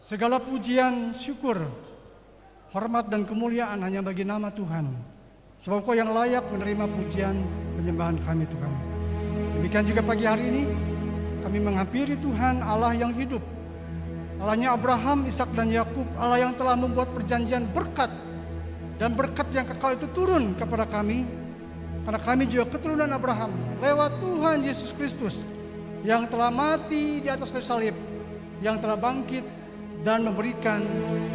Segala pujian, syukur, hormat dan kemuliaan hanya bagi nama Tuhan. Sebab Kau yang layak menerima pujian penyembahan kami Tuhan. Demikian juga pagi hari ini kami menghampiri Tuhan Allah yang hidup, Allahnya Abraham, Ishak dan Yakub, Allah yang telah membuat perjanjian berkat, dan berkat yang kekal itu turun kepada kami, karena kami juga keturunan Abraham lewat Tuhan Yesus Kristus yang telah mati di atas kayu salib, yang telah bangkit dan memberikan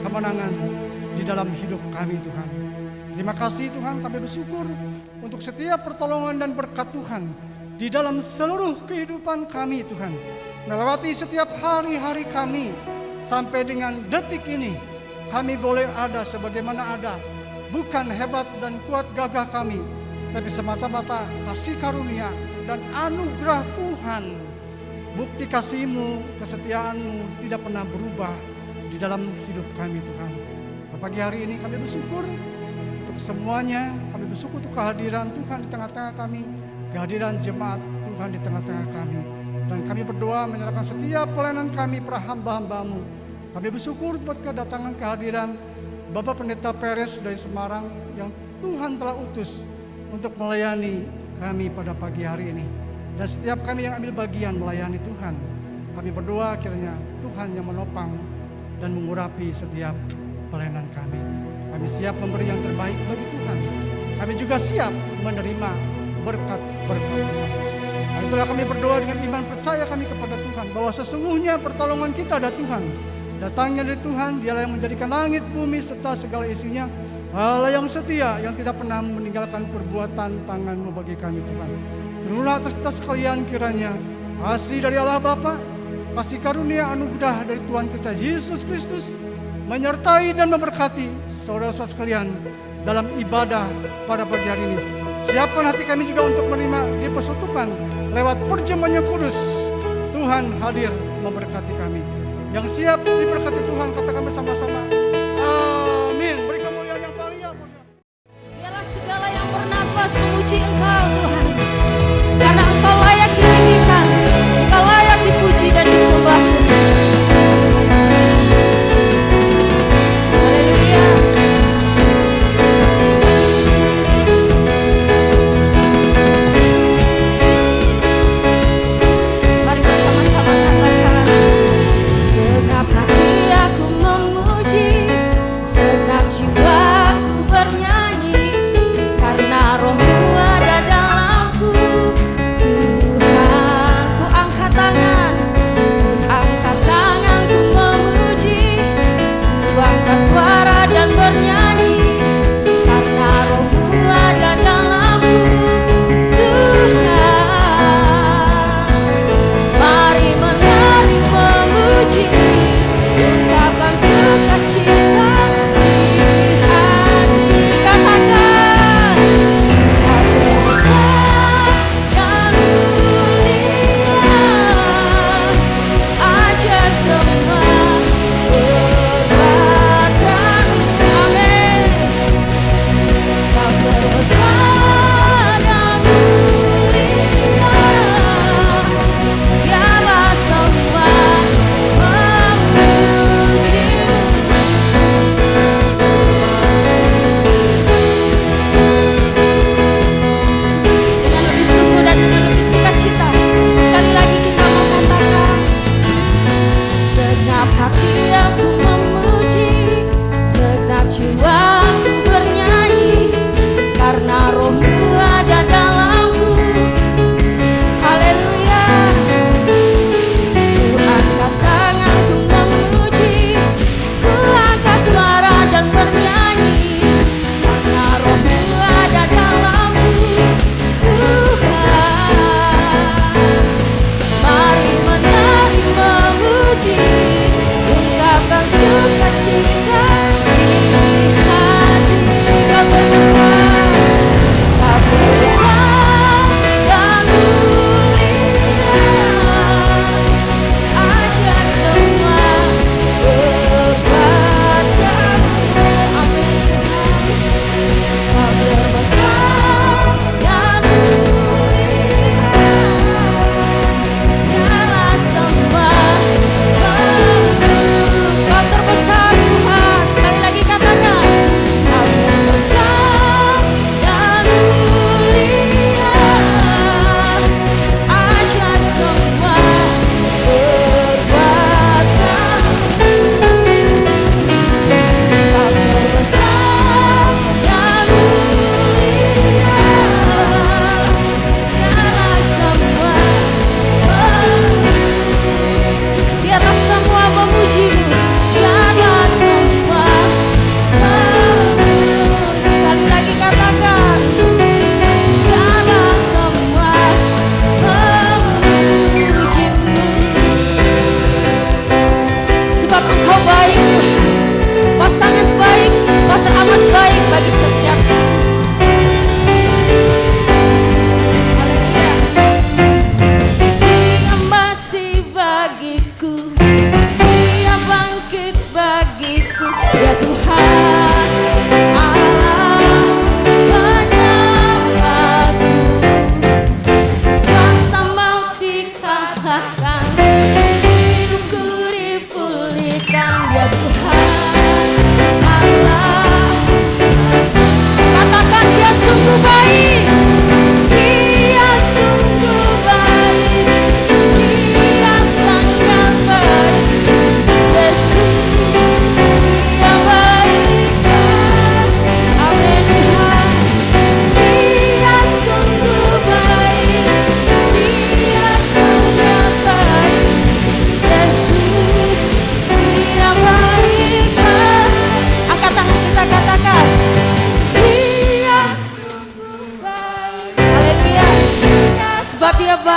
kemenangan di dalam hidup kami Tuhan. Terima kasih Tuhan, kami bersyukur untuk setiap pertolongan dan berkat Tuhan di dalam seluruh kehidupan kami Tuhan. Melewati setiap hari-hari kami sampai dengan detik ini, kami boleh ada sebagaimana ada, bukan hebat dan kuat gagah kami, tapi semata-mata kasih karunia dan anugerah Tuhan. Bukti kasih-Mu, kesetiaan-Mu tidak pernah berubah di dalam hidup kami Tuhan. Pagi hari ini kami bersyukur untuk semuanya, kami bersyukur untuk kehadiran Tuhan di tengah-tengah kami, kehadiran jemaat Tuhan di tengah-tengah kami. Dan kami berdoa menyerahkan setiap pelayanan kami para hamba-hamba-Mu. Kami bersyukur buat kedatangan kehadiran Bapak Pendeta Peres dari Semarang yang Tuhan telah utus untuk melayani kami pada pagi hari ini. Dan setiap kami yang ambil bagian melayani Tuhan, kami berdoa kiranya Tuhan yang menopang dan mengurapi setiap pelayanan kami. Kami siap memberi yang terbaik bagi Tuhan. Kami juga siap menerima berkat-berkat Tuhan. Nah, itulah kami berdoa dengan iman percaya kami kepada Tuhan, bahwa sesungguhnya pertolongan kita dari Tuhan, datangnya dari Tuhan. Dialah yang menjadikan langit, bumi, serta segala isinya. Allah yang setia, yang tidak pernah meninggalkan perbuatan tangan-Mu bagi kami Tuhan. Turunlah atas kita sekalian kiranya kasih dari Allah Bapa, kasih karunia anugerah dari Tuhan kita Yesus Kristus menyertai dan memberkati saudara-saudara sekalian dalam ibadah pada pagi hari ini. Siapkan hati kami juga untuk menerima dipersatukan lewat perjamuan yang kudus. Tuhan hadir memberkati kami. Yang siap diberkati Tuhan, katakan bersama-sama, amin. Beri kemuliaan yang paling ya. Biarlah segala yang bernafas memuji Engkau Tuhan, karena Engkau layak ditinggikan, Engkau layak dipuji dan disembah. Haleluya. Mari bersama-sama katakan, segenap hati aku memuji, segenap jiwaku bernyanyi, karena Roh-Mu ada dalamku.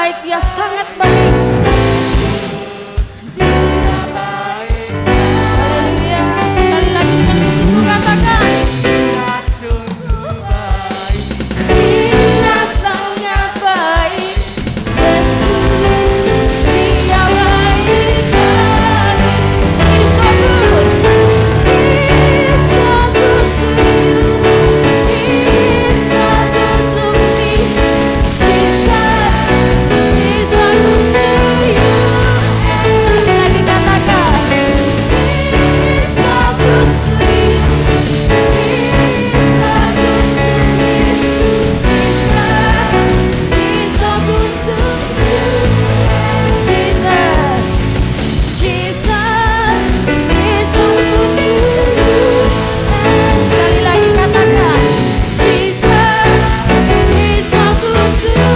baik, Dia sangat baik. Haleluya. Sekali lagi dengan bersungguh katakan, Dia sangat baik. Yesus, Dia baik lagi. He's so good. He's so good to you. He's so good to me. Jesus, He's so good to you. Sekali lagi katakan, He's so good to you. He's so good to me. He's so good to you. Jesus, Jesus, He's so good to you. Sekali lagi katakan, Jesus, He's so good to you.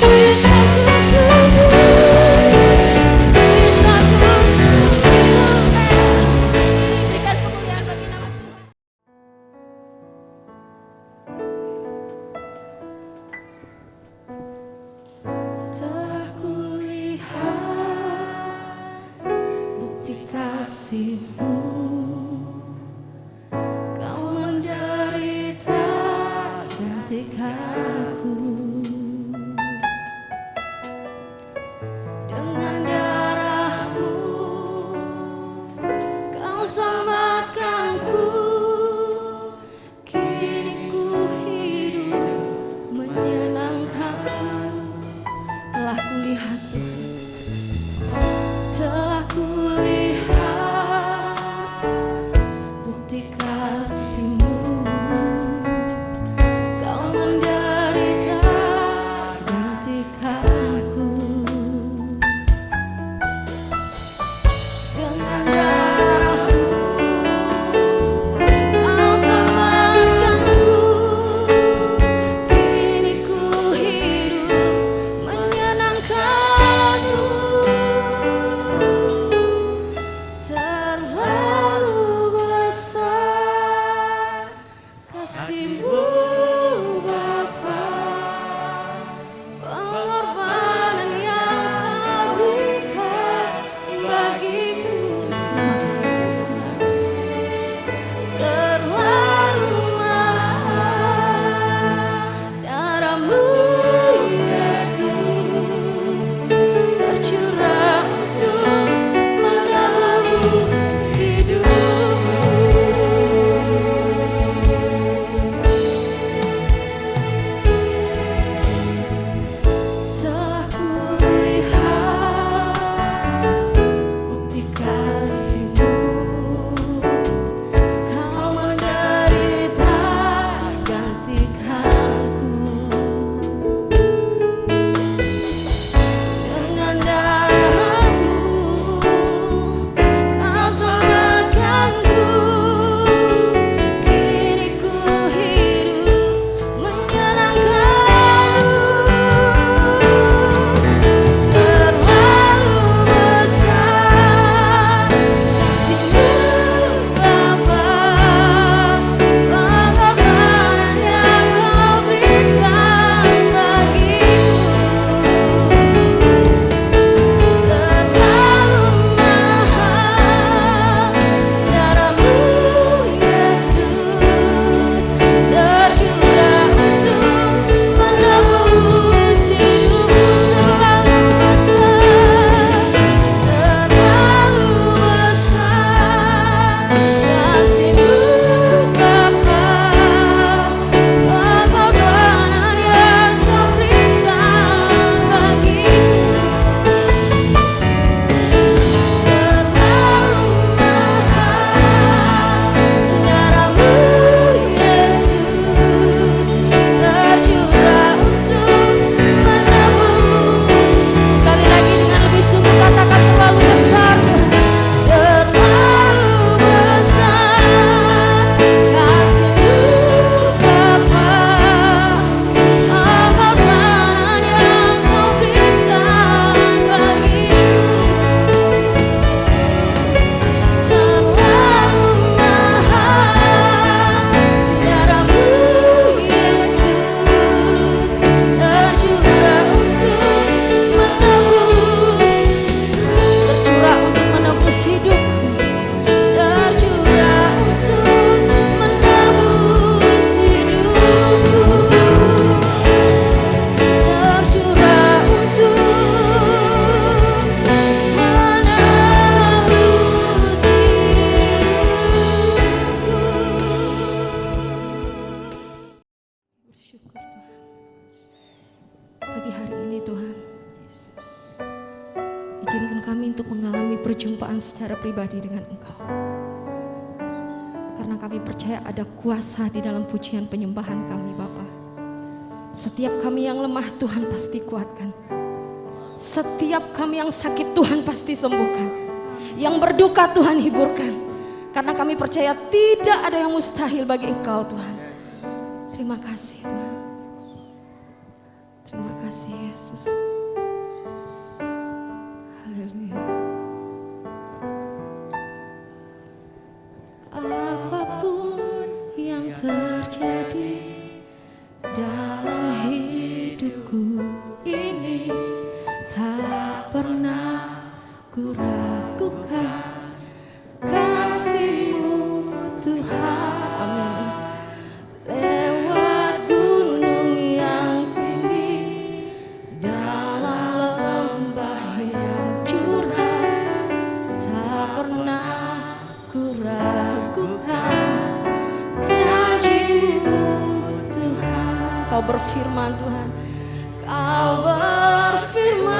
He's so good to you. He's so good to you. Berikan kemuliaan bagi nama Tuhan. Telah kulihat bukti kasih-Mu, Kau menderita gantikanku. Dengan darah-Mu Kau selamatkanku. Kini ku hidup menyenangkan. Telah kulihat telah kulihat bukti kasih-Mu, Kau menderita Pagi hari ini Tuhan, izinkan kami untuk mengalami perjumpaan secara pribadi dengan Engkau. Karena kami percaya ada kuasa di dalam pujian penyembahan kami Bapa. Setiap kami yang lemah Tuhan pasti kuatkan. Setiap kami yang sakit Tuhan pasti sembuhkan. Yang berduka Tuhan hiburkan. Karena kami percaya tidak ada yang mustahil bagi Engkau Tuhan. Terima kasih Tuhan. Terima kasih Yesus. Haleluya. Apapun yang terjadi dalam hidupku ini, tak pernah ku ragukan kasih-Mu Tuhan. Amin. Lewat gunung yang tinggi, dalam lembah yang curam, tak pernah ku ragukan janji-Mu Tuhan. Kau berfirman Tuhan, Kau berfirman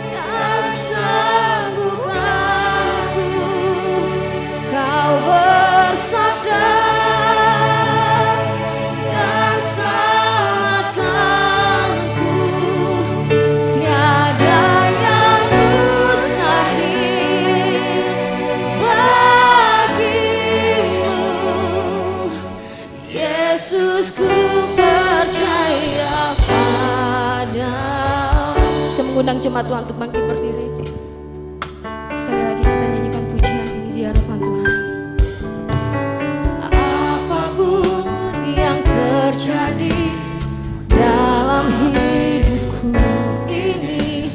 dan sembuhkanku. Kau bersabda dan selamatkanku. Tiada yang mustahil bagimu. Yesus, ku percaya padamu. Saya mengundang jemaat Tuhan untuk bangkit berdiri. Sekali lagi kita nyanyikan pujian ini di hadapan Tuhan. Apapun yang terjadi dalam hidupku ini,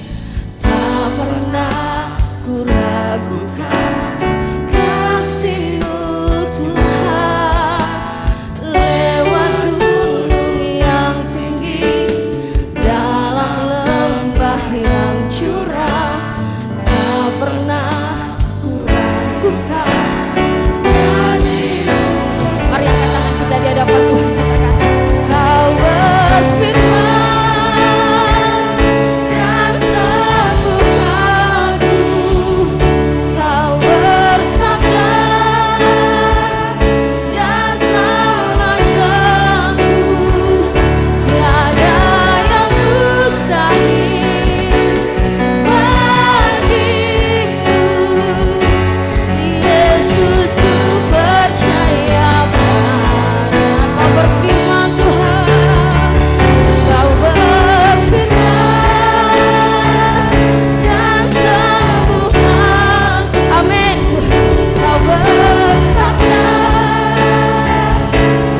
tak pernah ku ragukan kasih-Mu Tuhan. Lewat gunung yang tinggi, dalam lembah yang curam, tak pernah ku ragukan kasih-Mu. Mari angkat tangan kita di hadapan Tuhan, katakan, Kau berfirman dan sembuhkanku. Kau bersabda dan selamatkanku. Tiada yang mustahil bagimu. Yesus, ku percaya padamu. Kau berfirman Tuhan, Kau berfirman dan sembuhkan. Amin Tuhan. Kau bersabda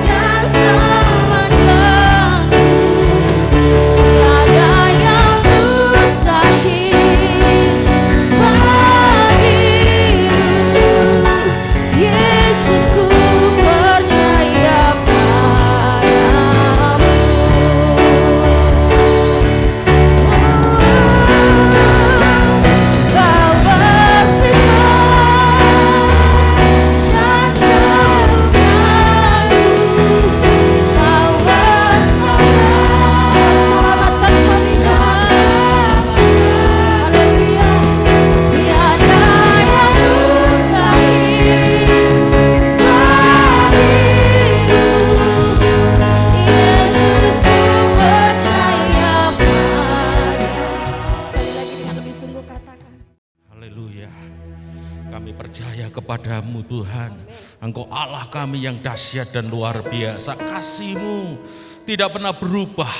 dan selamatkanku. Tiada yang mustahil bagimu. Yesus, ku percaya padamu. Kau berfirman dan sembuhkanku. Kau bersabda, selamatkan kami Tuhan. Haleluya. Tiada yang mustahil bagimu. Yesus, ku percaya padamu. Sekali lagi dengan lebih sungguh katakan. Haleluya. Kami percaya kepadamu Tuhan. Engkau Allah kami yang dahsyat dan luar biasa. Kasih-Mu tidak pernah berubah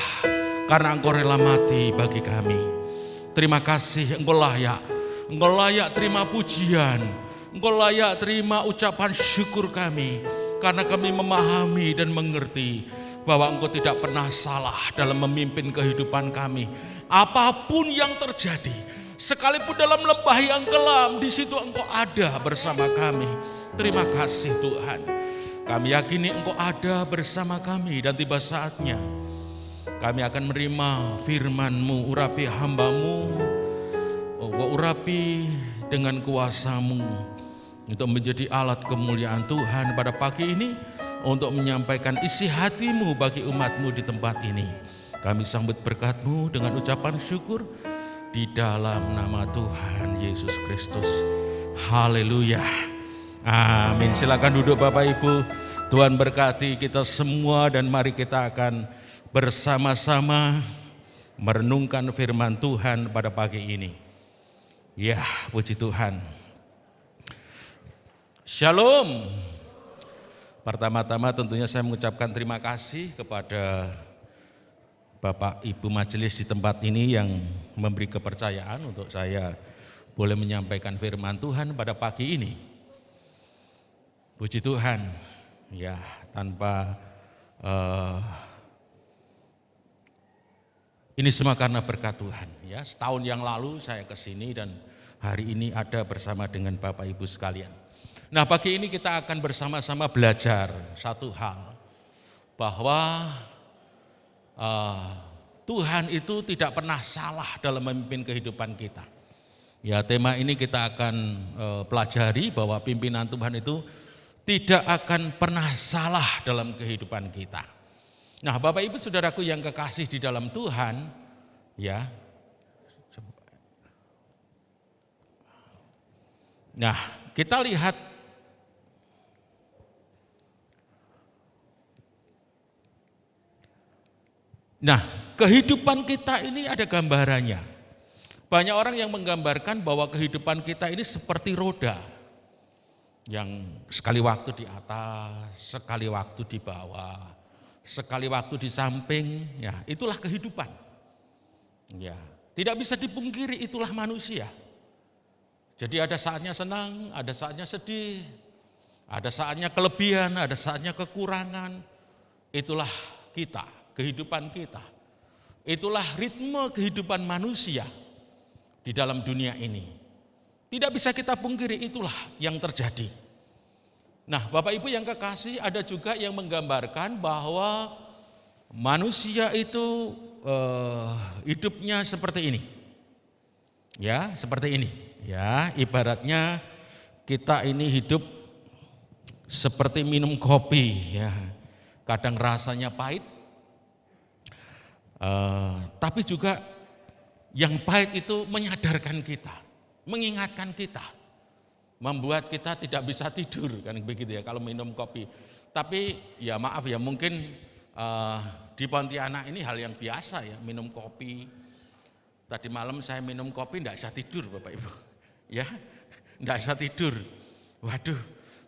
karena Engkau rela mati bagi kami. Terima kasih, Engkau layak. Engkau layak terima pujian. Engkau layak terima ucapan syukur kami. Karena kami memahami dan mengerti bahwa Engkau tidak pernah salah dalam memimpin kehidupan kami. Apapun yang terjadi, sekalipun dalam lembah yang kelam, di situ Engkau ada bersama kami. Terima kasih Tuhan. Kami yakini Engkau ada bersama kami dan tiba saatnya kami akan menerima firman-Mu. Urapi hamba-Mu, Engkau urapi dengan kuasa-Mu untuk menjadi alat kemuliaan Tuhan pada pagi ini. untuk menyampaikan isi hati-Mu bagi umat-Mu di tempat ini. Kami sambut berkat-Mu dengan ucapan syukur di dalam nama Tuhan Yesus Kristus. Haleluya. Amin. Silakan duduk Bapak Ibu. Tuhan berkati kita semua dan mari kita akan bersama-sama merenungkan firman Tuhan pada pagi ini. Ya, puji Tuhan. Shalom. Pertama-tama tentunya saya mengucapkan terima kasih kepada Bapak Ibu Majelis di tempat ini yang memberi kepercayaan untuk saya boleh menyampaikan firman Tuhan pada pagi ini. Puji Tuhan, ya tanpa ini semua karena berkat Tuhan. Ya, setahun yang lalu saya ke sini dan hari ini ada bersama dengan Bapak Ibu sekalian. Nah, pagi ini kita akan bersama-sama belajar satu hal, bahwa Tuhan itu tidak pernah salah dalam memimpin kehidupan kita. Ya, tema ini kita akan pelajari bahwa pimpinan Tuhan itu tidak akan pernah salah dalam kehidupan kita. Nah, Bapak Ibu Saudaraku yang kekasih di dalam Tuhan, ya. Nah, kita lihat kehidupan kita ini ada gambarannya. Banyak orang yang menggambarkan bahwa kehidupan kita ini seperti roda yang sekali waktu di atas, sekali waktu di bawah, sekali waktu di samping, ya itulah kehidupan. Ya, tidak bisa dipungkiri itulah manusia. Jadi ada saatnya senang, ada saatnya sedih, ada saatnya kelebihan, ada saatnya kekurangan. Itulah kita, kehidupan kita. Itulah ritme kehidupan manusia di dalam dunia ini. Tidak bisa kita pungkiri itulah yang terjadi. Nah, Bapak Ibu yang kekasih, ada juga yang menggambarkan bahwa manusia itu hidupnya seperti ini. Ya, seperti ini. Ya, ibaratnya kita ini hidup seperti minum kopi, ya. Kadang rasanya pahit, tapi juga yang pahit itu menyadarkan kita, mengingatkan kita, membuat kita tidak bisa tidur, kan begitu ya kalau minum kopi. Tapi ya maaf ya, mungkin di Pontianak ini hal yang biasa ya, minum kopi. Tadi malam saya minum kopi tidak bisa tidur Bapak Ibu, ya tidak bisa tidur. Waduh,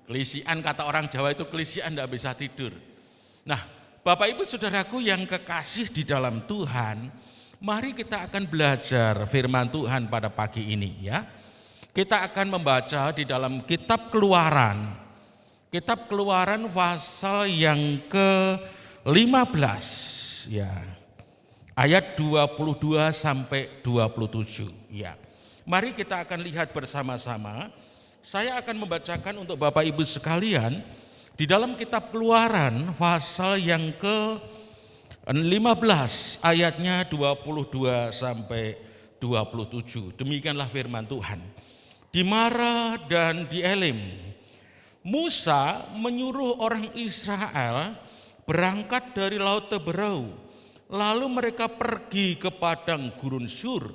kelisian, kata orang Jawa itu kelisian, tidak bisa tidur. Nah, Bapak Ibu Saudaraku yang kekasih di dalam Tuhan, mari kita akan belajar firman Tuhan pada pagi ini ya. Kita akan membaca di dalam kitab Keluaran. Kitab Keluaran pasal yang ke-15 ya. Ayat 22 sampai 27 ya. Mari kita akan lihat bersama-sama. Saya akan membacakan untuk Bapak Ibu sekalian di dalam kitab Keluaran pasal yang ke-15 ayatnya 22 sampai 27. Demikianlah firman Tuhan. Di Mara dan di Elim, Musa menyuruh orang Israel berangkat dari Laut Teberau, lalu mereka pergi ke padang gurun Sur.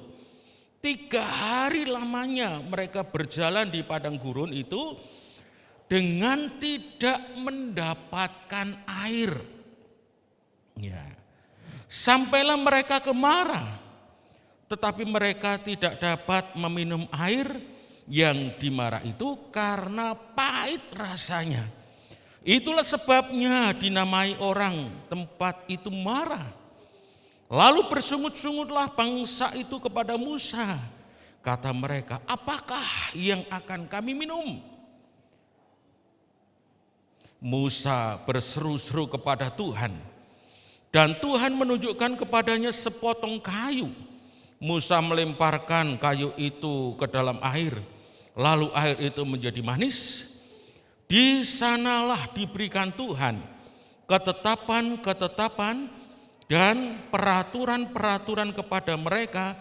3 hari lamanya mereka berjalan di padang gurun itu dengan tidak mendapatkan air. Ya. Sampailah mereka ke Mara, tetapi mereka tidak dapat meminum air yang di Mara itu karena pahit rasanya. Itulah sebabnya dinamai orang tempat itu Mara. Lalu bersungut-sungutlah bangsa itu kepada Musa. Kata mereka, apakah yang akan kami minum? Musa berseru-seru kepada Tuhan, dan Tuhan menunjukkan kepadanya sepotong kayu. Musa melemparkan kayu itu ke dalam air, lalu air itu menjadi manis. Di sanalah diberikan Tuhan ketetapan-ketetapan dan peraturan-peraturan kepada mereka,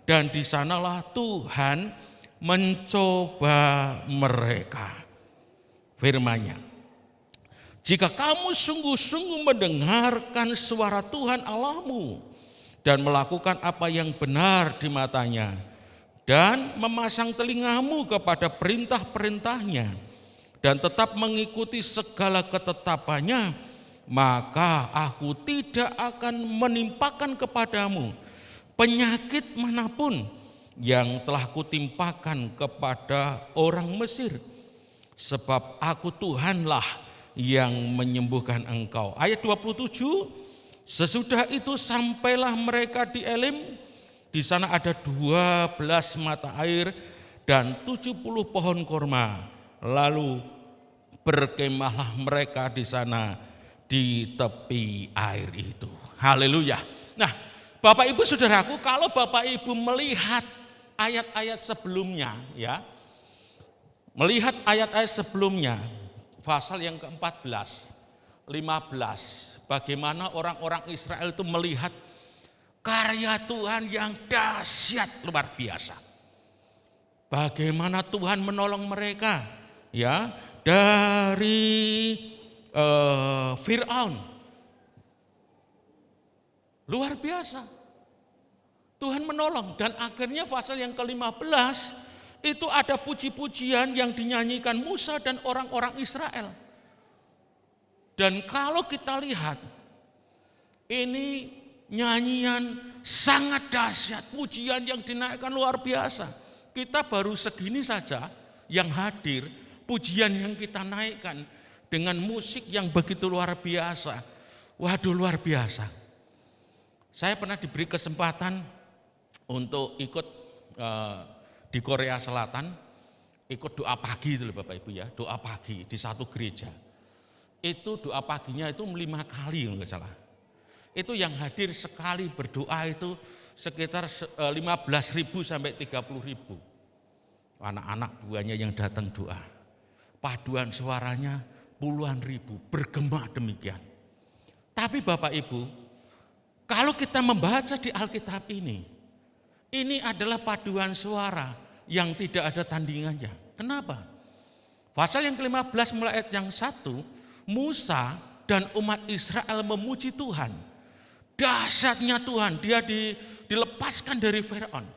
dan di sanalah Tuhan mencoba mereka. Firman-Nya. Jika kamu sungguh-sungguh mendengarkan suara Tuhan Allahmu dan melakukan apa yang benar di matanya dan memasang telingamu kepada perintah-perintahnya dan tetap mengikuti segala ketetapannya, maka aku tidak akan menimpakan kepadamu penyakit manapun yang telah kutimpakan kepada orang Mesir, sebab aku Tuhanlah yang menyembuhkan engkau. Ayat 27, sesudah itu sampailah mereka di Elim, di sana ada 12 mata air dan 70 pohon korma, lalu berkemahlah mereka di sana di tepi air itu. Haleluya. Nah, Bapak Ibu Saudaraku, kalau Bapak Ibu melihat ayat-ayat sebelumnya, ya, melihat ayat-ayat sebelumnya, pasal yang ke-14, 15, bagaimana orang-orang Israel itu melihat karya Tuhan yang dahsyat luar biasa. Bagaimana Tuhan menolong mereka, ya, dari Fir'aun. Luar biasa. Tuhan menolong, dan akhirnya pasal yang ke-15 itu ada puji-pujian yang dinyanyikan Musa dan orang-orang Israel. Dan kalau kita lihat, ini nyanyian sangat dahsyat, pujian yang dinaikkan luar biasa. Kita baru segini saja yang hadir, pujian yang kita naikkan dengan musik yang begitu luar biasa. Waduh, luar biasa. Saya pernah diberi kesempatan untuk ikut di Korea Selatan, ikut doa pagi itu Bapak Ibu ya, doa pagi di satu gereja. Itu doa paginya itu 5 kali kalau nggak salah. Itu yang hadir sekali berdoa itu sekitar 15.000 sampai 30.000. Anak-anak buahnya yang datang doa. Paduan suaranya puluhan ribu, bergema demikian. Tapi Bapak Ibu, kalau kita membaca di Alkitab ini adalah paduan suara yang tidak ada tandingannya. Kenapa? Pasal yang ke-15 mulai ayat yang 1, Musa dan umat Israel memuji Tuhan. Dahsyatnya Tuhan, dia dilepaskan dari Fir'aun.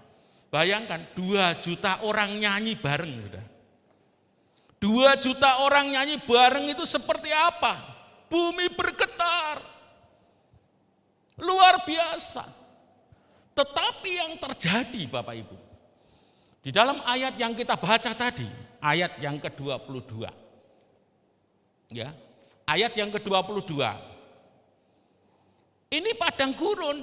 Bayangkan 2 juta orang nyanyi bareng. 2 juta orang nyanyi bareng itu seperti apa? Bumi bergetar. Luar biasa. Tetapi yang terjadi Bapak Ibu, di dalam ayat yang kita baca tadi, ayat yang ke-22. Ya. Ayat yang ke-22. Ini padang gurun.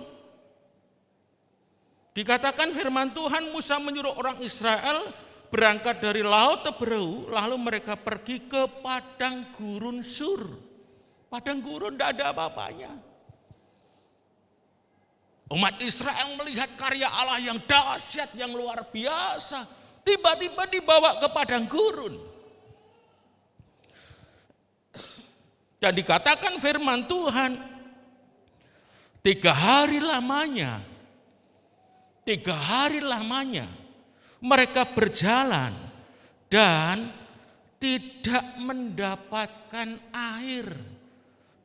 Dikatakan firman Tuhan, Musa menyuruh orang Israel berangkat dari laut Teberau, lalu mereka pergi ke padang gurun Sur. Padang gurun tidak ada apa-apanya. Umat Israel melihat karya Allah yang dahsyat, yang luar biasa. Tiba-tiba dibawa ke padang gurun. Dan dikatakan firman Tuhan, 3 hari lamanya mereka berjalan dan tidak mendapatkan air.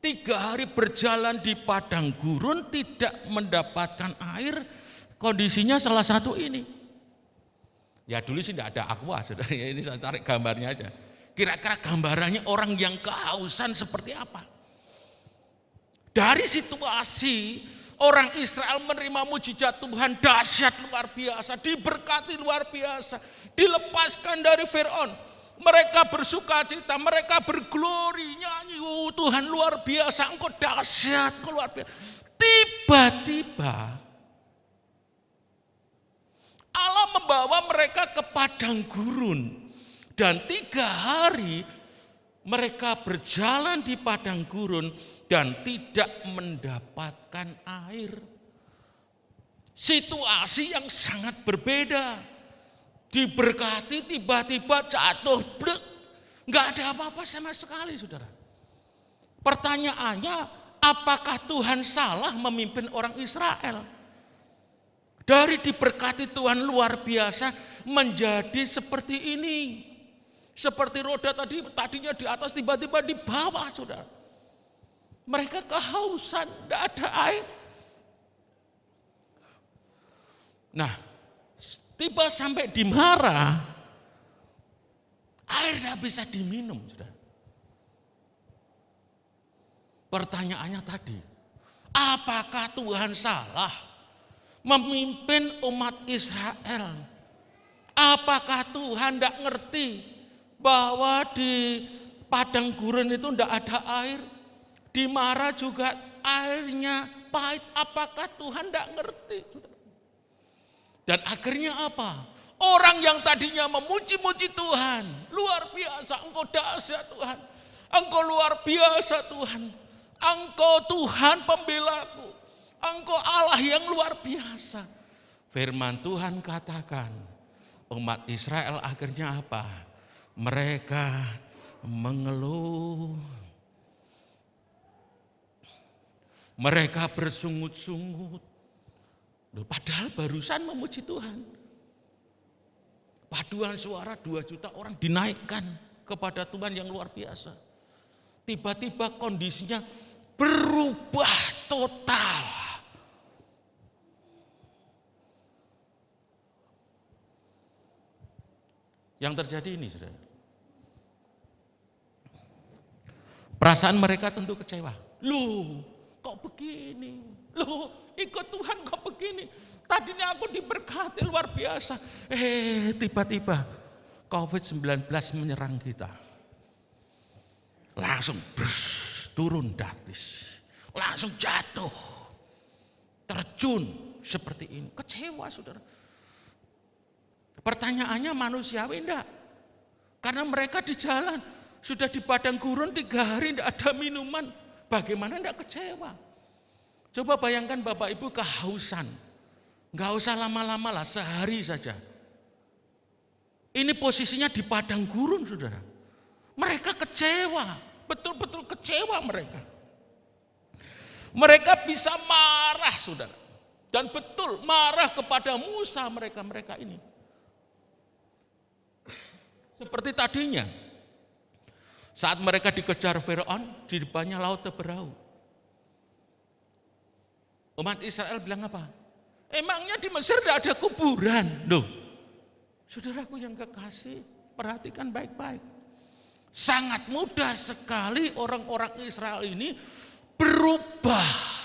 3 hari berjalan di padang gurun tidak mendapatkan air, kondisinya salah satu ini. Ya dulu sih tidak ada aqua, saudara. Ini saya cari gambarnya aja. Kira-kira gambarannya orang yang kehausan seperti apa? Dari situasi orang Israel menerima mujizat Tuhan dahsyat luar biasa, diberkati luar biasa, dilepaskan dari Fir'aun. Mereka bersuka cita, mereka berglori, nyanyi, Tuhan luar biasa, Engkau dahsyat, Engkau luar biasa. Tiba-tiba Allah membawa mereka ke padang gurun. Dan 3 hari mereka berjalan di padang gurun dan tidak mendapatkan air. Situasi yang sangat berbeda. Diberkati tiba-tiba jatuh blek, nggak ada apa-apa sama sekali, saudara. Pertanyaannya, apakah Tuhan salah memimpin orang Israel? Dari diberkati Tuhan luar biasa menjadi seperti ini. Seperti roda tadinya di atas, tiba-tiba di bawah, saudara. Mereka kehausan, tidak ada air. Nah, tiba sampai di Mara, air tidak bisa diminum, saudara. Pertanyaannya tadi, apakah Tuhan salah memimpin umat Israel? Apakah Tuhan tidak ngerti bahwa di padang gurun itu tidak ada air? Di Mara juga airnya pahit. Apakah Tuhan tidak ngerti? Dan akhirnya apa? Orang yang tadinya memuji-muji Tuhan, luar biasa, Engkau dahsyat Tuhan, Engkau luar biasa Tuhan, Engkau Tuhan pembelaku, Engkau Allah yang luar biasa. Firman Tuhan katakan, umat Israel akhirnya apa? Mereka mengeluh. Mereka bersungut-sungut. Padahal barusan memuji Tuhan. Paduan suara 2 juta orang dinaikkan kepada Tuhan yang luar biasa. Tiba-tiba kondisinya berubah total. Yang terjadi ini, saudara. Perasaan mereka tentu kecewa. Loh, kok begini? Loh, ikut Tuhan kok begini? Tadinya aku diberkati luar biasa. Tiba-tiba COVID-19 menyerang kita. Langsung turun drastis. Langsung jatuh. Terjun seperti ini. Kecewa, saudara. Pertanyaannya manusiawi enggak? Karena mereka di jalan, sudah di padang gurun 3 hari enggak ada minuman. Bagaimana enggak kecewa? Coba bayangkan Bapak Ibu kehausan. Enggak usah lama-lama lah, sehari saja. Ini posisinya di padang gurun, saudara. Mereka kecewa, betul-betul kecewa mereka. Mereka bisa marah, saudara. Dan betul marah kepada Musa mereka ini. Seperti tadinya, saat mereka dikejar Firaun, di depannya laut terberau. Umat Israel bilang apa? Emangnya di Mesir tidak ada kuburan? Loh, saudaraku yang kekasih, perhatikan baik-baik. Sangat mudah sekali orang-orang Israel ini berubah.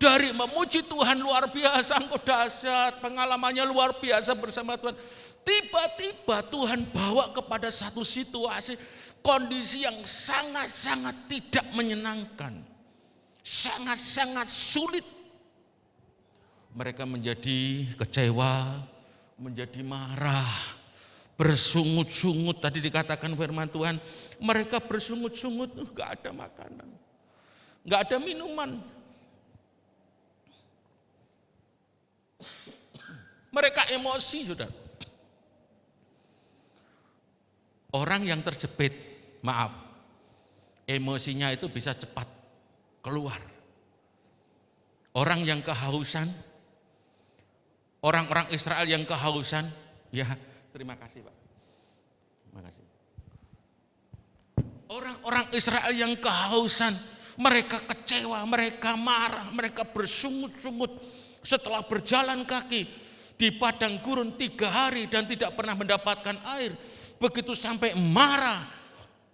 Dari memuji Tuhan luar biasa, Engkau dahsyat, pengalamannya luar biasa bersama Tuhan. Tiba-tiba Tuhan bawa kepada satu situasi, kondisi yang sangat-sangat tidak menyenangkan. Sangat-sangat sulit. Mereka menjadi kecewa, menjadi marah, bersungut-sungut. Tadi dikatakan firman Tuhan, mereka bersungut-sungut, gak ada makanan, gak ada minuman. Mereka emosi, saudara. Orang yang terjepit, maaf, emosinya itu bisa cepat keluar. Orang yang kehausan, orang-orang Israel yang kehausan, ya terima kasih Pak. Terima kasih. Orang-orang Israel yang kehausan, mereka kecewa, mereka marah, mereka bersungut-sungut setelah berjalan kaki di padang gurun 3 hari dan tidak pernah mendapatkan air. Begitu sampai marah,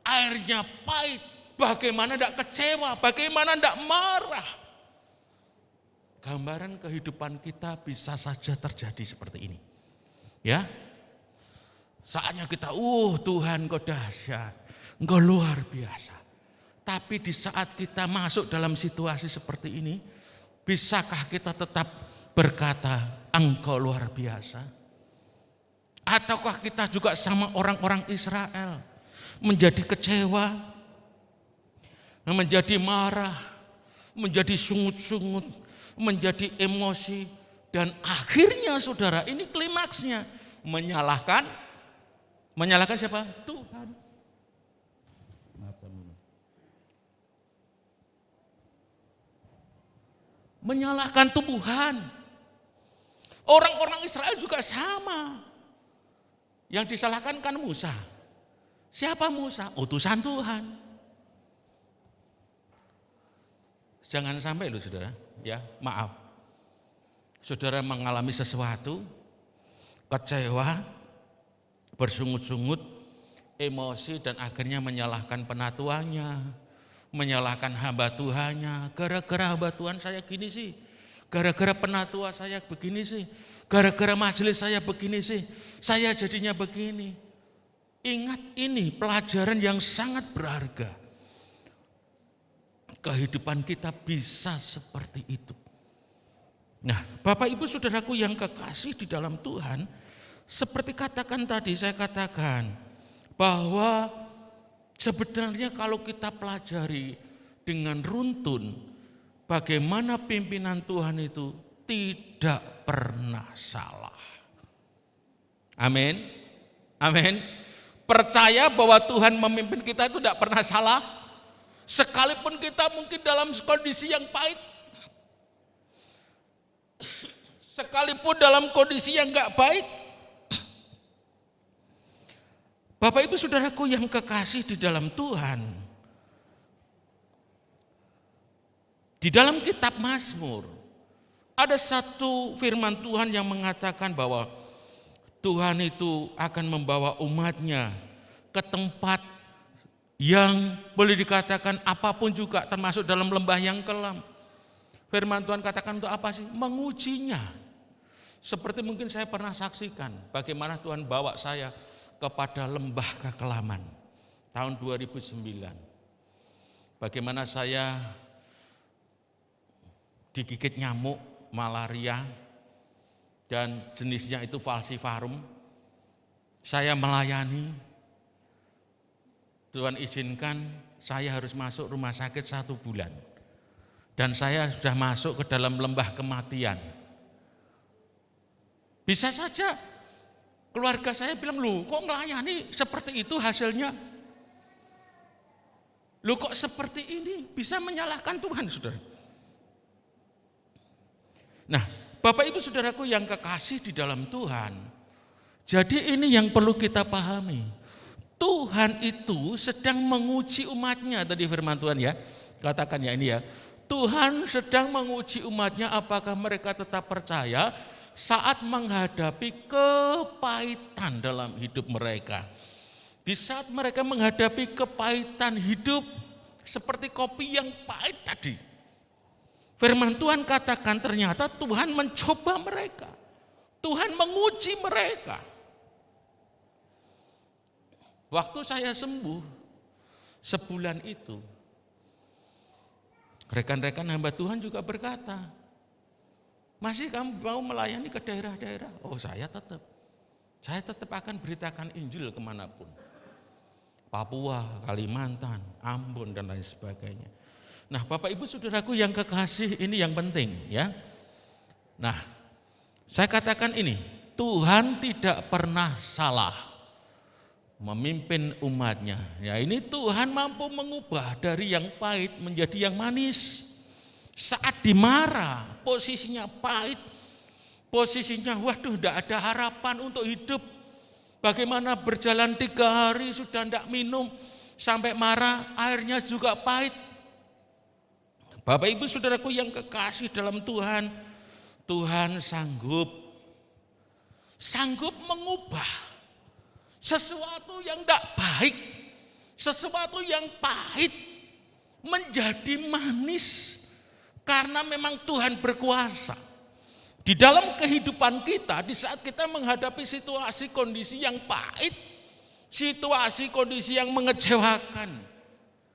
airnya pahit. Bagaimana tidak kecewa, bagaimana tidak marah. Gambaran kehidupan kita bisa saja terjadi seperti ini. Ya, saatnya kita, Tuhan Engkau dahsyat, Engkau luar biasa. Tapi di saat kita masuk dalam situasi seperti ini, bisakah kita tetap berkata, Engkau luar biasa? Ataukah kita juga sama orang-orang Israel, menjadi kecewa, menjadi marah, menjadi sungut-sungut, menjadi emosi, dan akhirnya saudara, ini klimaksnya, menyalahkan siapa? Tuhan. Menyalahkan Tuhan. Orang-orang Israel juga sama. Yang disalahkan kan Musa. Siapa Musa? Utusan Tuhan. Jangan sampai loh saudara, ya maaf. Saudara mengalami sesuatu, kecewa, bersungut-sungut, emosi dan akhirnya menyalahkan penatuannya, menyalahkan hamba Tuhannya. Gara-gara hamba Tuhan saya gini sih, gara-gara penatua saya begini sih, gara-gara majelis saya begini sih, saya jadinya begini. Ingat ini pelajaran yang sangat berharga. Kehidupan kita bisa seperti itu. Nah, Bapak Ibu Saudaraku yang kekasih di dalam Tuhan, seperti saya katakan bahwa sebenarnya kalau kita pelajari dengan runtun, bagaimana pimpinan Tuhan itu tidak pernah salah. Amin. Amin. Percaya bahwa Tuhan memimpin kita itu tidak pernah salah. Sekalipun kita mungkin dalam kondisi yang pahit, sekalipun dalam kondisi yang gak baik. Bapak Ibu Saudaraku yang kekasih di dalam Tuhan, di dalam kitab Mazmur ada satu firman Tuhan yang mengatakan bahwa Tuhan itu akan membawa umatnya ke tempat yang boleh dikatakan apapun juga, termasuk dalam lembah yang kelam. Firman Tuhan katakan untuk apa sih? Mengujinya. Seperti mungkin saya pernah saksikan bagaimana Tuhan bawa saya kepada lembah kekelaman tahun 2009. Bagaimana saya digigit nyamuk, malaria, dan jenisnya itu falciparum. Saya melayani. Tuhan izinkan saya harus masuk rumah sakit 1 bulan. Dan saya sudah masuk ke dalam lembah kematian. Bisa saja keluarga saya bilang, loh kok melayani seperti itu hasilnya? Loh kok seperti ini? Bisa menyalahkan Tuhan, saudara. Nah, Bapak Ibu Saudaraku yang kekasih di dalam Tuhan, jadi ini yang perlu kita pahami. Tuhan itu sedang menguji umatnya, tadi firman Tuhan ya, katakan ya ini ya. Tuhan sedang menguji umatnya apakah mereka tetap percaya saat menghadapi kepahitan dalam hidup mereka. Di saat mereka menghadapi kepahitan hidup seperti kopi yang pahit tadi. Firman Tuhan katakan ternyata Tuhan mencoba mereka. Tuhan menguji mereka. Waktu saya sembuh, sebulan itu, rekan-rekan hamba Tuhan juga berkata, masih kamu mau melayani ke daerah-daerah? Oh saya tetap akan beritakan Injil kemanapun. Papua, Kalimantan, Ambon dan lain sebagainya. Nah Bapak Ibu Saudaraku yang kekasih, ini yang penting ya. Nah saya katakan ini, Tuhan tidak pernah salah memimpin umatnya. Ya ini Tuhan mampu mengubah dari yang pahit menjadi yang manis. Saat dimarah, posisinya pahit, posisinya waduh tidak ada harapan untuk hidup. Bagaimana berjalan 3 hari sudah tidak minum, sampai marah, airnya juga pahit. Bapak Ibu Saudaraku yang kekasih dalam Tuhan, Tuhan sanggup mengubah sesuatu yang tidak baik, sesuatu yang pahit menjadi manis karena memang Tuhan berkuasa. Di dalam kehidupan kita, di saat kita menghadapi situasi kondisi yang pahit, situasi kondisi yang mengecewakan,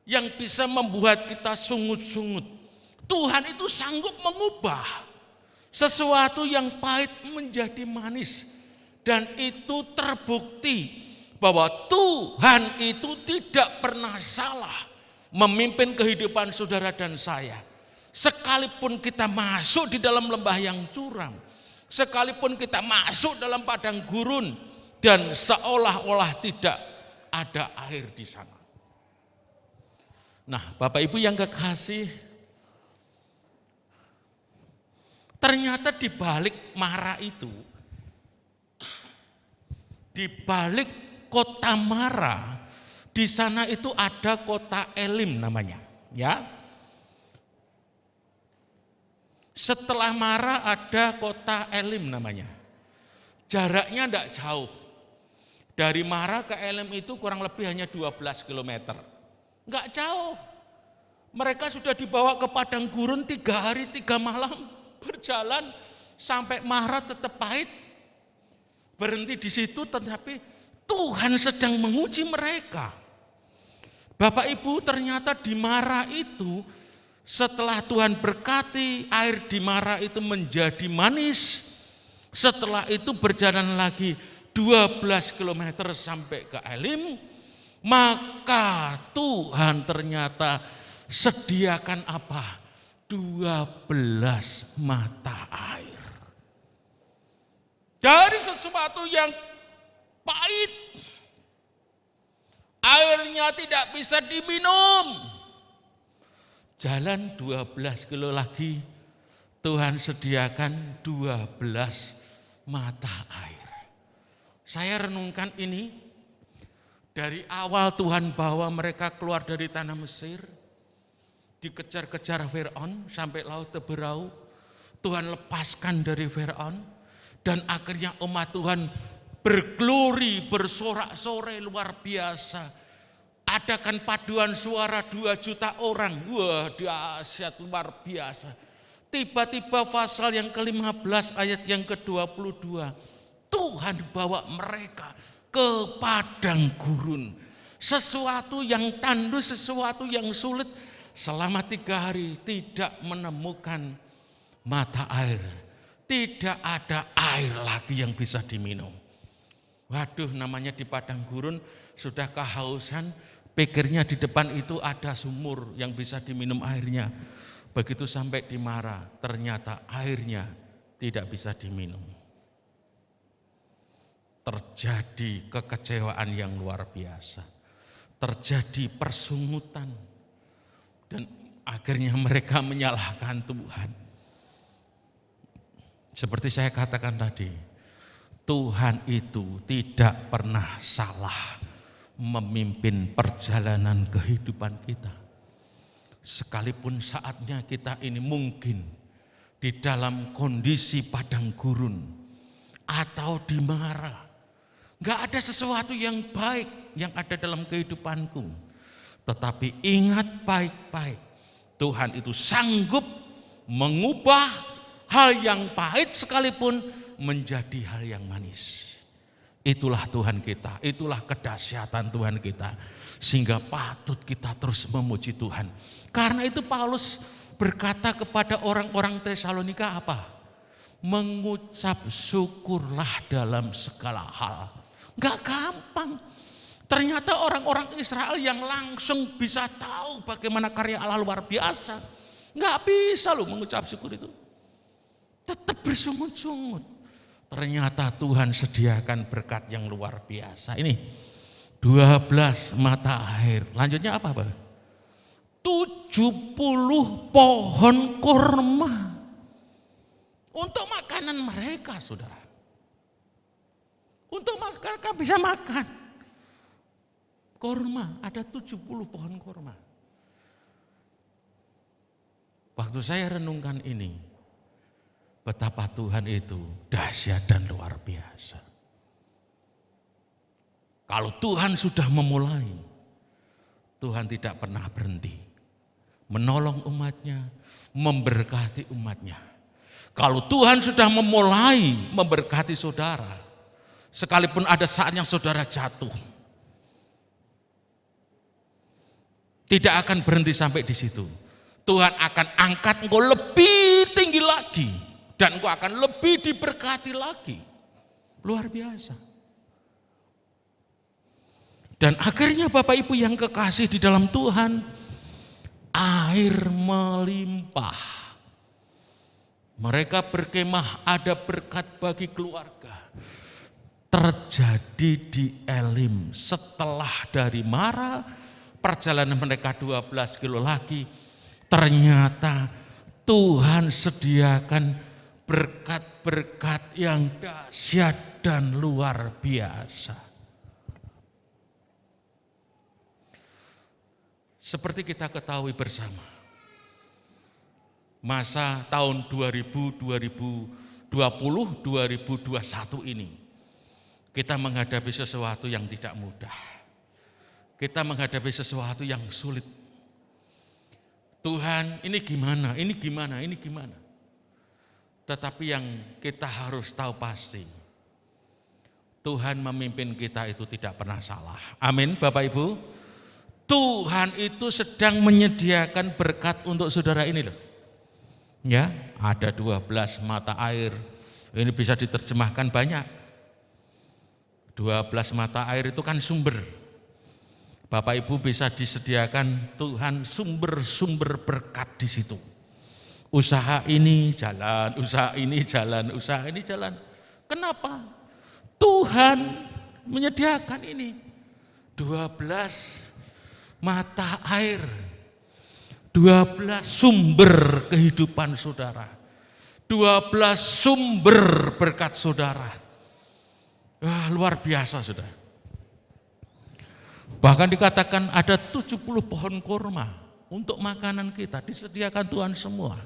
yang bisa membuat kita sungut-sungut, Tuhan itu sanggup mengubah sesuatu yang pahit menjadi manis. Dan itu terbukti bahwa Tuhan itu tidak pernah salah memimpin kehidupan saudara dan saya. Sekalipun kita masuk di dalam lembah yang curam, sekalipun kita masuk dalam padang gurun dan seolah-olah tidak ada air di sana. Nah, Bapak Ibu yang kekasih, ternyata di balik Mara itu, di balik kota Mara, Di sana itu ada kota Elim namanya, ya. Setelah Mara ada kota Elim namanya. Jaraknya tidak jauh. Dari Mara ke Elim itu kurang lebih hanya 12 km. Enggak jauh. Mereka sudah dibawa ke padang gurun 3 hari 3 malam berjalan sampai Mara tetap pahit. Berhenti di situ, tetapi Tuhan sedang menguji mereka. Bapak Ibu, ternyata di Mara itu setelah Tuhan berkati, air di Mara itu menjadi manis. Setelah itu berjalan lagi 12 km sampai ke Elim, maka Tuhan ternyata sediakan apa? 12 mata air. Dari sesuatu yang pahit, airnya tidak bisa diminum. Jalan 12 kilo lagi, Tuhan sediakan 12 mata air. Saya renungkan ini, dari awal Tuhan bawa mereka keluar dari tanah Mesir, dikejar-kejar Firaun sampai laut Teberau, Tuhan lepaskan dari Firaun, dan akhirnya umat Tuhan berglori, bersorak-sorai luar biasa. Adakan paduan suara 2 juta orang. Wah, dahsyat luar biasa. Tiba-tiba pasal yang ke-15 ayat yang ke-22. Tuhan bawa mereka ke padang gurun. Sesuatu yang tandus, sesuatu yang sulit. Selama 3 hari tidak menemukan mata air. Tidak ada air lagi yang bisa diminum. Waduh, namanya di padang gurun sudah kehausan. Pikirnya di depan itu ada sumur yang bisa diminum airnya. Begitu sampai di Mara, ternyata airnya tidak bisa diminum. Terjadi kekecewaan yang luar biasa. Terjadi persungutan. Dan akhirnya mereka menyalahkan Tuhan. Seperti saya katakan tadi, Tuhan itu tidak pernah salah memimpin perjalanan kehidupan kita. Sekalipun saatnya kita ini mungkin di dalam kondisi padang gurun atau di Mara, gak ada sesuatu yang baik yang ada dalam kehidupanku. Tetapi ingat baik-baik, Tuhan itu sanggup mengubah hal yang pahit sekalipun menjadi hal yang manis. Itulah Tuhan kita, itulah kedahsyatan Tuhan kita. Sehingga patut kita terus memuji Tuhan. Karena itu Paulus berkata kepada orang-orang Tesalonika apa? Mengucap syukurlah dalam segala hal. Gak gampang. Ternyata orang-orang Israel yang langsung bisa tahu bagaimana karya Allah luar biasa. Gak bisa loh mengucap syukur itu. Tetap bersungut-sungut. Ternyata Tuhan sediakan berkat yang luar biasa. Ini 12 mata air. Lanjutnya apa, Pak? 70 pohon kurma. Untuk makanan mereka, saudara. Untuk mereka bisa makan. Kurma, ada 70 pohon kurma. Waktu saya renungkan ini, betapa Tuhan itu dahsyat dan luar biasa. Kalau Tuhan sudah memulai, Tuhan tidak pernah berhenti menolong umatnya, memberkati umatnya. Kalau Tuhan sudah memulai memberkati saudara, sekalipun ada saatnya saudara jatuh, tidak akan berhenti sampai di situ. Tuhan akan angkat engkau lebih tinggi lagi. Dan engkau akan lebih diberkati lagi. Luar biasa. Dan akhirnya Bapak Ibu yang kekasih di dalam Tuhan, air melimpah. Mereka berkemah, ada berkat bagi keluarga. Terjadi di Elim. Setelah dari Mara, perjalanan mereka 12 kilo lagi, ternyata Tuhan sediakan berkat-berkat yang dahsyat dan luar biasa. Seperti kita ketahui bersama, masa tahun 2020, 2021 ini, kita menghadapi sesuatu yang tidak mudah. Kita menghadapi sesuatu yang sulit. Tuhan, ini gimana, ini gimana, ini gimana. Tetapi yang kita harus tahu pasti, Tuhan memimpin kita itu tidak pernah salah. Amin, Bapak Ibu. Tuhan itu sedang menyediakan berkat untuk saudara ini loh. Ya, ada 12 mata air. Ini bisa diterjemahkan banyak. 12 mata air itu kan sumber. Bapak Ibu bisa disediakan Tuhan sumber-sumber berkat di situ. Usaha ini jalan, usaha ini jalan, usaha ini jalan. Kenapa? Tuhan menyediakan ini. 12 mata air, 12 sumber kehidupan saudara, 12 sumber berkat saudara. Luar biasa saudara. Bahkan dikatakan ada 70 pohon kurma untuk makanan kita, disediakan Tuhan semua.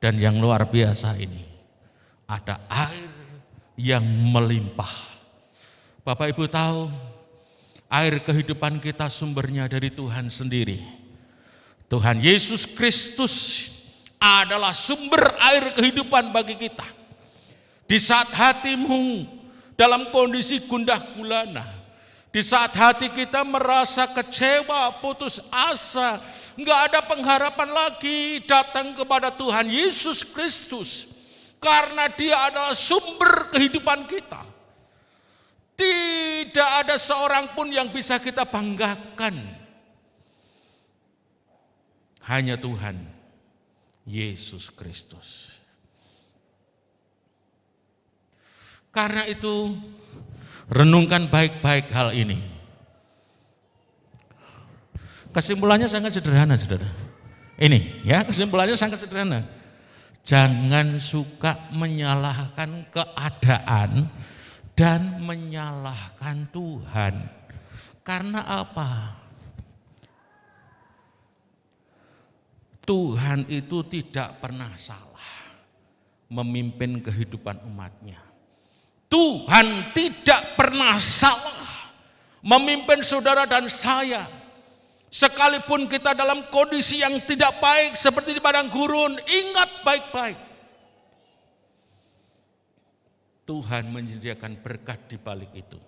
Dan yang luar biasa ini, ada air yang melimpah. Bapak Ibu tahu, air kehidupan kita sumbernya dari Tuhan sendiri. Tuhan Yesus Kristus adalah sumber air kehidupan bagi kita. Di saat hatimu dalam kondisi gundah gulana, di saat hati kita merasa kecewa, putus asa, nggak ada pengharapan lagi, datang kepada Tuhan Yesus Kristus. Karena Dia adalah sumber kehidupan kita. Tidak ada seorang pun yang bisa kita banggakan. Hanya Tuhan Yesus Kristus. Karena itu, renungkan baik-baik hal ini. Kesimpulannya sangat sederhana, saudara. Ini ya, kesimpulannya sangat sederhana. Jangan suka menyalahkan keadaan dan menyalahkan Tuhan. Karena apa? Tuhan itu tidak pernah salah memimpin kehidupan umatnya. Tuhan tidak pernah salah memimpin saudara dan saya. Sekalipun kita dalam kondisi yang tidak baik seperti di padang gurun, ingat baik-baik. Tuhan menyediakan berkat di balik itu.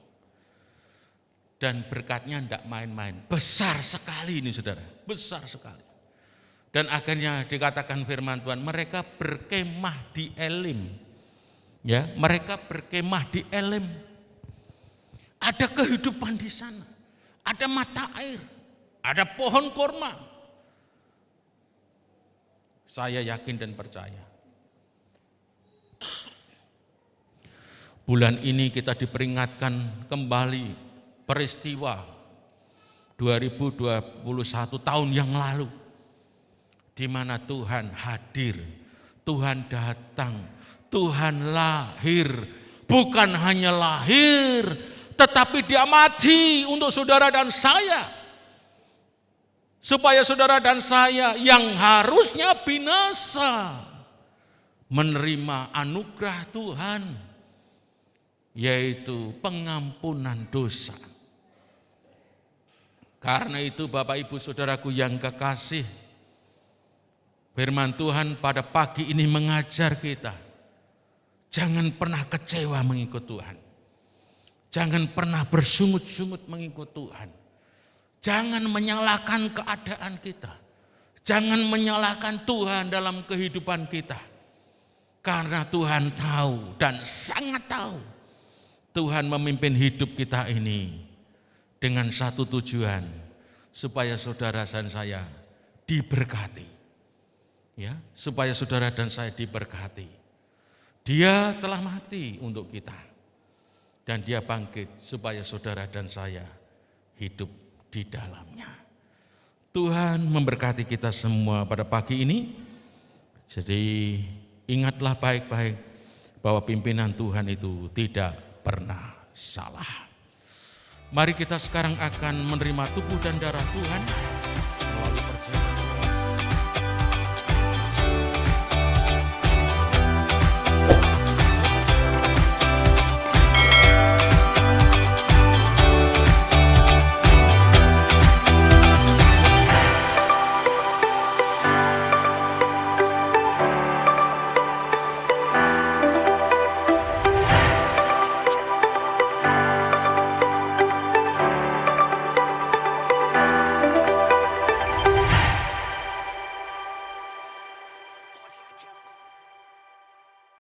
Dan berkatnya tidak main-main. Besar sekali ini saudara, besar sekali. Dan akhirnya dikatakan firman Tuhan, mereka berkemah di Elim. Ya, mereka berkemah di Elim. Ada kehidupan di sana. Ada mata air, ada pohon kurma. Saya yakin dan percaya. Bulan ini kita diperingatkan kembali peristiwa 2021 tahun yang lalu, di mana Tuhan hadir, Tuhan datang, Tuhan lahir, bukan hanya lahir, tetapi Dia mati untuk saudara dan saya. Supaya saudara dan saya yang harusnya binasa menerima anugerah Tuhan, yaitu pengampunan dosa. Karena itu Bapak Ibu Saudaraku yang kekasih, firman Tuhan pada pagi ini mengajar kita, jangan pernah kecewa mengikut Tuhan. Jangan pernah bersungut-sungut mengikut Tuhan. Jangan menyalahkan keadaan kita. Jangan menyalahkan Tuhan dalam kehidupan kita. Karena Tuhan tahu dan sangat tahu, Tuhan memimpin hidup kita ini dengan satu tujuan, supaya saudara dan saya diberkati. Ya, supaya saudara dan saya diberkati. Dia telah mati untuk kita. Dan Dia bangkit supaya saudara dan saya hidup di dalamnya. Tuhan memberkati kita semua pada pagi ini. Jadi ingatlah baik-baik bahwa pimpinan Tuhan itu tidak pernah salah. Mari kita sekarang akan menerima tubuh dan darah Tuhan.